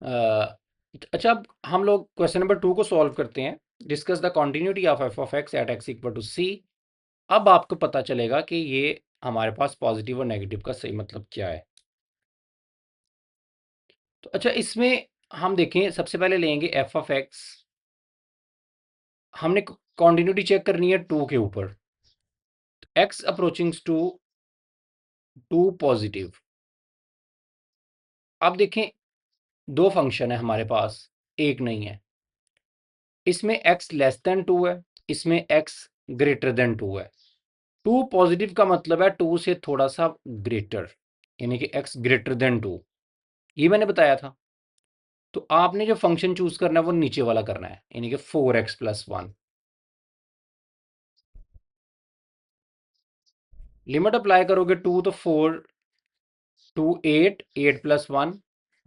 अच्छा, अब हम लोग क्वेश्चन नंबर 2 को सॉल्व करते हैं। Discuss the continuity of F of X at X equal to C. अब आपको पता चलेगा कि ये हमारे पास पॉजिटिव और नेगेटिव का सही मतलब क्या है। तो अच्छा, इसमें हम देखें, सबसे पहले लेंगे एफ ऑफ एक्स। हमने कॉन्टिन्यूटी चेक करनी है 2 के ऊपर। X approachings to 2 positive. अब देखें, दो फंक्शन है हमारे पास, एक नहीं है। इसमें x लेस देन 2 है, इसमें x ग्रेटर देन 2 है। 2 पॉजिटिव का मतलब है 2 से थोड़ा सा ग्रेटर, यानी कि x ग्रेटर देन 2। ये मैंने बताया था। तो आपने जो फंक्शन चूज करना है वो नीचे वाला करना है, यानी कि 4x प्लस 1। लिमिट अप्लाई करोगे 2 तो 4 2 8 8 प्लस 1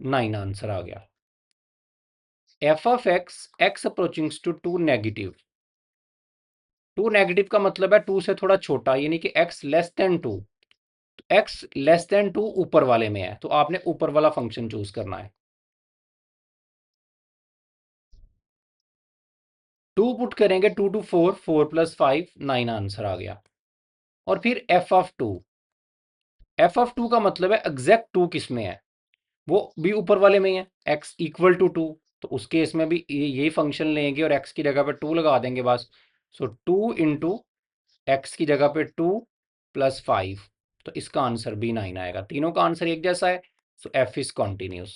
9 आंसर आ गया। F of X X approachings to 2 negative. 2 negative का मतलब है 2 से थोड़ा छोटा, यानी कि x less than 2। x less than 2 ऊपर वाले में है, तो आपने ऊपर वाला फंक्शन चूज करना है। 2 पुट करेंगे, 2 टू 4 4 प्लस 5 9 आंसर आ गया। और फिर एफ ऑफ 2। एफ ऑफ 2 का मतलब है एग्जैक्ट 2 किस में है, वो भी ऊपर वाले में है, x इक्वल टू 2। तो उस केस में भी यही फंक्शन लेंगे और x की जगह पे 2 लगा देंगे बस। सो 2 इंटू एक्स की जगह पे 2 प्लस 5, तो इसका आंसर भी 9 आएगा। तीनों का आंसर एक जैसा है। सो एफ इज कॉन्टिन्यूस।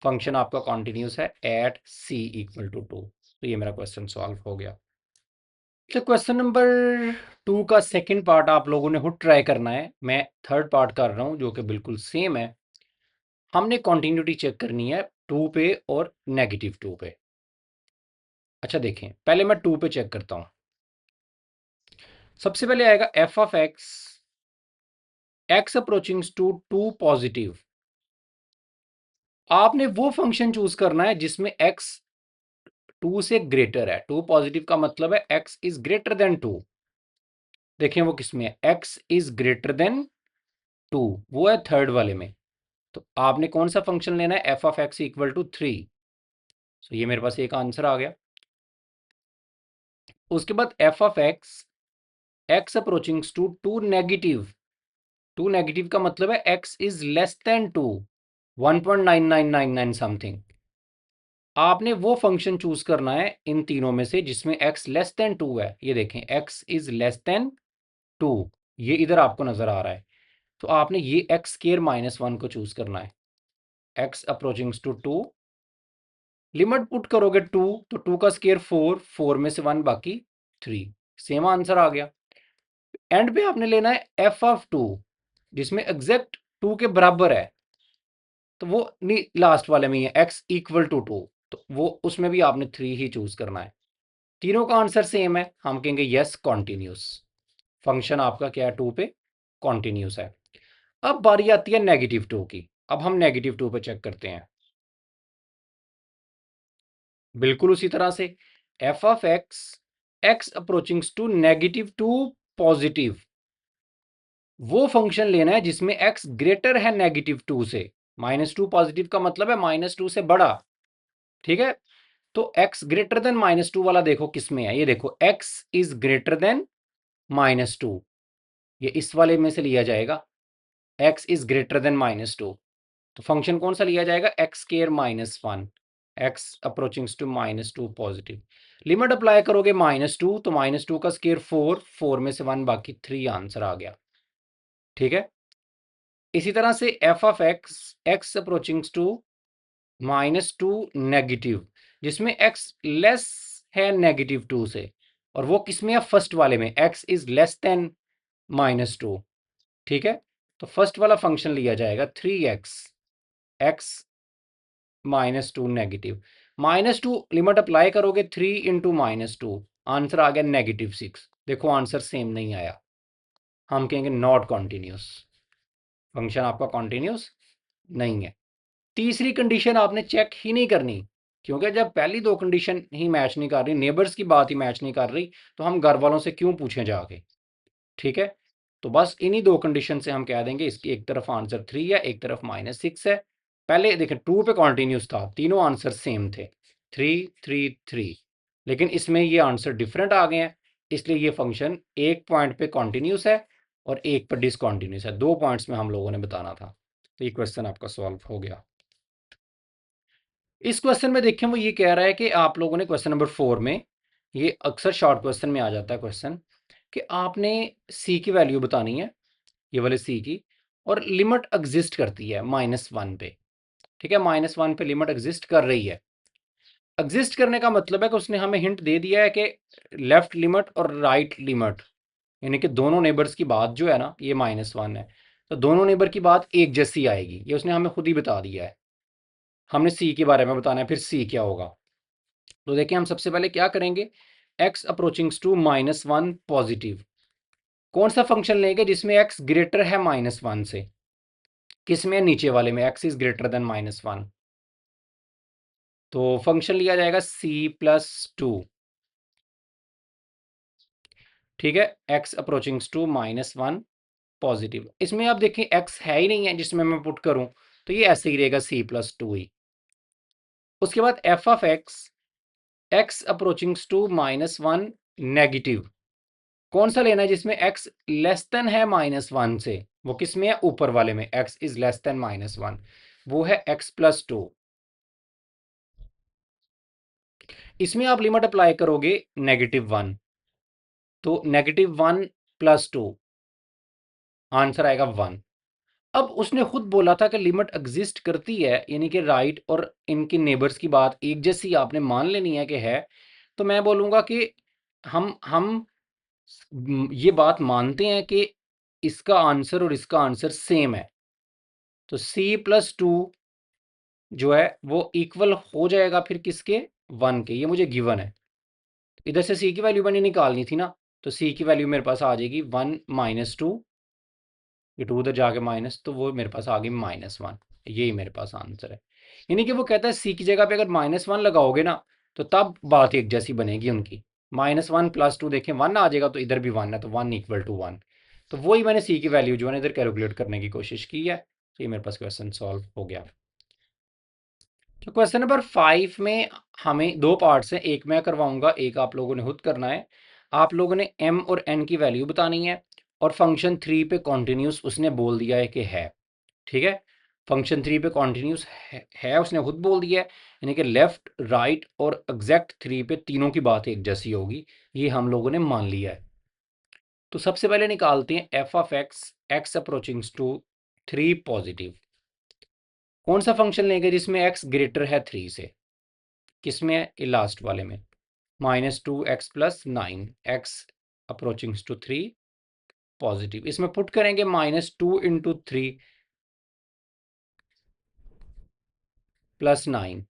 फंक्शन आपका कॉन्टिन्यूस है एट सी इक्वल टू 2। तो ये मेरा क्वेश्चन सॉल्व हो गया। तो क्वेश्चन नंबर 2 का सेकंड पार्ट आप लोगों ने खुद ट्राई करना है। मैं थर्ड पार्ट कर रहा हूँ जो कि बिल्कुल सेम है। हमने कॉन्टिन्यूटी चेक करनी है 2 पे और नेगेटिव 2 पे। अच्छा देखें, पहले मैं 2 पे चेक करता हूँ। सबसे पहले आएगा F of X X approachings to 2 positive. आपने वो फंक्शन चूज करना है जिसमें x 2 से ग्रेटर है। 2 पॉजिटिव का मतलब है x इज ग्रेटर देन 2। देखें वो किसमें है, x इज ग्रेटर देन 2, वो है थर्ड वाले में। तो आपने कौन सा फंक्शन लेना है, F of X equal to 3। So ये मेरे पास एक आंसर आ गया। उसके बाद F of X X approachings to 2 negative. 2 negative का मतलब है x is less than 2, 1.9999 something. आपने वो फंक्शन चूज करना है इन तीनों में से जिसमें x लेस देन 2 है। ये देखें, x इज लेस देन 2, ये इधर आपको नजर आ रहा है। तो आपने ये x स्केयर माइनस 1 को चूज करना है। x approachings to 2, limit put करोगे 2 तो 2 का स्केयर 4, 4 में से 1 बाकी 3, सेम आंसर आ गया। एंड पे आपने लेना है एफ ऑफ 2 जिसमें एग्जैक्ट 2 के बराबर है। तो वो नहीं, लास्ट वाले में ही है, x इक्वल टू 2। तो वो उसमें भी आपने 3 ही चूज करना है। तीनों का आंसर सेम है, हम कहेंगे यस कॉन्टिन्यूस। फंक्शन आपका क्या है 2 पे, कॉन्टिन्यूस है। अब बारी आती है नेगेटिव 2 की। अब हम नेगेटिव 2 पे चेक करते हैं। बिल्कुल उसी तरह से F of X X approachings to negative 2 positive. वो फंक्शन लेना है जिसमें x ग्रेटर है नेगेटिव 2 से। -2 पॉजिटिव का मतलब है -2 से बड़ा। ठीक है, तो x ग्रेटर देन -2 वाला देखो किस में है। ये देखो, x इज ग्रेटर देन -2, ये इस वाले में से लिया जाएगा। x इज ग्रेटर देन -2, तो फंक्शन कौन सा लिया जाएगा, x square -1, x approachings to -2 positive. Limit apply करोगे -2 तो -2 का स्केयर 4, 4 में से 1 बाकी 3 आंसर आ गया। ठीक है, इसी तरह से F of X X approachings to -2 negative, जिसमें x लेस है नेगेटिव 2 से, और वो किसमें है, फर्स्ट वाले में, x इज लेस देन -2। ठीक है, तो फर्स्ट वाला फंक्शन लिया जाएगा 3x x -2 negative. -2 limit apply करोगे 3 इंटू -2, आंसर आ गया -6। देखो आंसर सेम नहीं आया, हम कहेंगे नॉट कॉन्टिन्यूस। फंक्शन आपका कॉन्टिन्यूस नहीं है। तीसरी कंडीशन आपने चेक ही नहीं करनी, क्योंकि जब पहली दो कंडीशन ही मैच नहीं कर रही, नेबर्स की बात ही मैच नहीं कर रही, तो हम घर वालों से क्यों पूछें जाके। ठीक है, तो बस इन्हीं दो कंडीशन से हम कह देंगे इसकी एक तरफ आंसर 3 है, एक तरफ -6 है। पहले देखें 2 पे कॉन्टिन्यूस था, तीनों आंसर सेम थे 3 3 3, लेकिन इसमें ये आंसर डिफरेंट आ गए हैं, इसलिए ये फंक्शन एक पॉइंट पे कॉन्टिन्यूस है और एक पर डिसकॉन्टिन्यूस है। 2 पॉइंट्स में हम लोगों ने बताना था। तो ये क्वेश्चन आपका सॉल्व हो गया। इस क्वेश्चन में देखें वो ये कह रहा है कि आप लोगों ने क्वेश्चन नंबर 4 में, ये अक्सर शॉर्ट क्वेश्चन में आ जाता है क्वेश्चन, कि आपने सी की वैल्यू बतानी है, ये वाले सी की, और लिमिट एग्जिस्ट करती है -1 पे। ठीक है, -1 पे लिमिट एग्जिस्ट कर रही है। एग्जिस्ट करने का मतलब है कि उसने हमें हिंट दे दिया है कि लेफ्ट लिमिट और राइट लिमिट, यानी कि दोनों नेबर्स की बात जो है ना, ये -1 है, तो दोनों नेबर की बात एक जैसी आएगी, ये उसने हमें खुद ही बता दिया है। हमने सी के बारे में बताना है, फिर सी क्या होगा। तो देखिए हम सबसे पहले क्या करेंगे, x अप्रोचिंग्स टू -1 पॉजिटिव, कौन सा फंक्शन लेंगे जिसमें x ग्रेटर है -1 से, किसमें, नीचे वाले में x इज ग्रेटर देन -1, तो फंक्शन लिया जाएगा c+2। ठीक है, x अप्रोचिंग्स टू -1 पॉजिटिव, इसमें आप देखें x है ही नहीं है जिसमें मैं पुट करूं, तो ये ऐसे ही रहेगा c+2 ही। उसके बाद f of x approachings to -1 negative, कौन सा लेना है जिसमें x लेस देन है -1 से, वो किसमें है, ऊपर वाले में, x इज लेस देन -1, वो है x+2। इसमें आप लिमिट अप्लाई करोगे -1, तो -1 + 2, आंसर आएगा 1। अब उसने खुद बोला था कि लिमिट एग्जिस्ट करती है, यानी कि राइट और इनके नेबर्स की बात एक जैसी आपने मान लेनी है कि है, तो मैं बोलूँगा कि हम ये बात मानते हैं कि इसका आंसर और इसका आंसर सेम है, तो c+2 जो है वो इक्वल हो जाएगा फिर किसके, 1 के, ये मुझे गिवन है। इधर से c की वैल्यू मैंने निकालनी थी ना, तो c की वैल्यू मेरे पास आ जाएगी 1 - 2, ये 2 उधर जाके माइनस, तो वो मेरे पास आ गई -1, यही मेरे पास आंसर है। यानी कि वो कहता है सी की जगह पे अगर -1 लगाओगे ना, तो तब बात एक जैसी बनेगी उनकी। -1 + 2 देखें 1 आ जाएगा, तो इधर भी 1 है, तो 1 = 1, तो वही मैंने सी की वैल्यू जो है इधर कैलकुलेट करने की कोशिश की है। तो ये मेरे पास क्वेश्चन सॉल्व हो गया। तो क्वेश्चन नंबर 5 में हमें 2 पार्ट्स हैं, एक मैं करवाऊंगा, एक आप लोगों ने खुद करना है। आप लोगों ने m और n की वैल्यू बतानी है, और फंक्शन 3 पे कॉन्टिन्यूस उसने बोल दिया है कि है। ठीक है, फंक्शन 3 पे कॉन्टिन्यूस है उसने खुद बोल दिया है, यानी कि लेफ्ट, राइट और एग्जैक्ट 3 पे तीनों की बात एक जैसी होगी, ये हम लोगों ने मान लिया है। तो सबसे पहले निकालते हैं F of X approachings to 3 positive, कौन सा फंक्शन लेंगे जिसमें x ग्रेटर है 3 से, किसमें है, लास्ट वाले में, -2x + 9, x approachings to 3 positive, इसमें पुट करेंगे -2 × 3 + 9,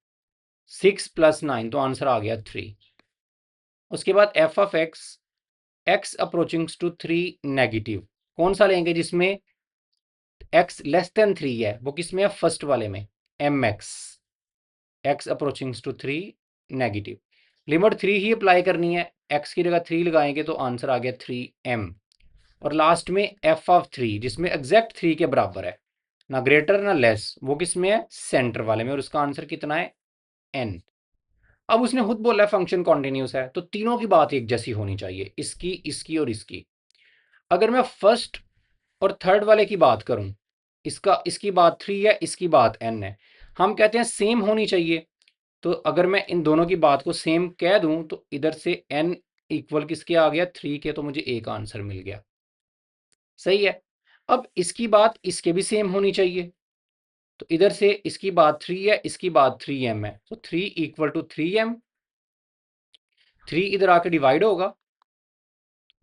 6 + 9, तो आंसर आ गया 3। उसके बाद F of X approachings to 3 negative, कौन सा लेंगे जिसमें x लेस देन 3 है, वो किसमें है, फर्स्ट वाले में, mx, x approachings to 3 negative, limit 3 ही अप्लाई करनी है, x की जगह 3 लगाएंगे तो आंसर आ गया 3m। और लास्ट में f ऑफ 3 जिसमें एग्जैक्ट 3 के बराबर है, ना ग्रेटर ना लेस, वो किसमें है, सेंटर वाले में, और उसका आंसर कितना है, n। अब उसने खुद बोला है फंक्शन कॉन्टिन्यूस है, तो तीनों की बात एक जैसी होनी चाहिए, इसकी, इसकी और इसकी। अगर मैं फर्स्ट और थर्ड वाले की बात करूं, इसकी बात 3 है, इसकी बात n है, हम कहते हैं सेम होनी चाहिए, तो अगर मैं इन दोनों की बात को सेम कह दूं, तो इधर से n इक्वल किसके आ गया, 3 के, तो मुझे एक आंसर मिल गया। सही है, अब इसकी बात इसके भी सेम होनी चाहिए, तो इधर से इसकी बात 3 है, इसकी बात 3m है, तो 3 = 3m, 3 इधर आके डिवाइड होगा,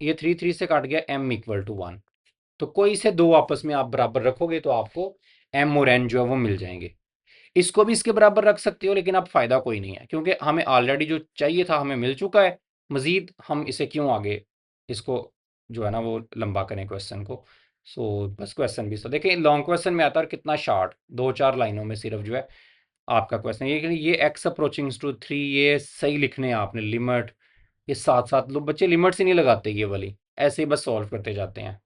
ये 3 3 से काट गया, m = 1, तो कोई से दो आपस में आप बराबर रखोगे तो आपको m और n जो है वो मिल जाएंगे। इसको भी इसके बराबर रख सकते हो, लेकिन अब फायदा कोई नहीं है, क्योंकि हमें ऑलरेडी जो चाहिए था हमें मिल चुका है, मजीद हम इसे क्यों आगे इसको जो है ना वो लंबा करें क्वेश्चन को। सो बस क्वेश्चन भी, तो देखिए लॉन्ग क्वेश्चन में आता है, और कितना शार्ट, 2-4 लाइनों में सिर्फ जो है आपका क्वेश्चन, ये x अप्रोचिंग्स टू 3, ये सही लिखने हैं आपने, लिमिट, ये साथ साथ लोग बच्चे लिमिट से नहीं लगाते, ये वाली ऐसे ही बस सॉल्व करते जाते हैं।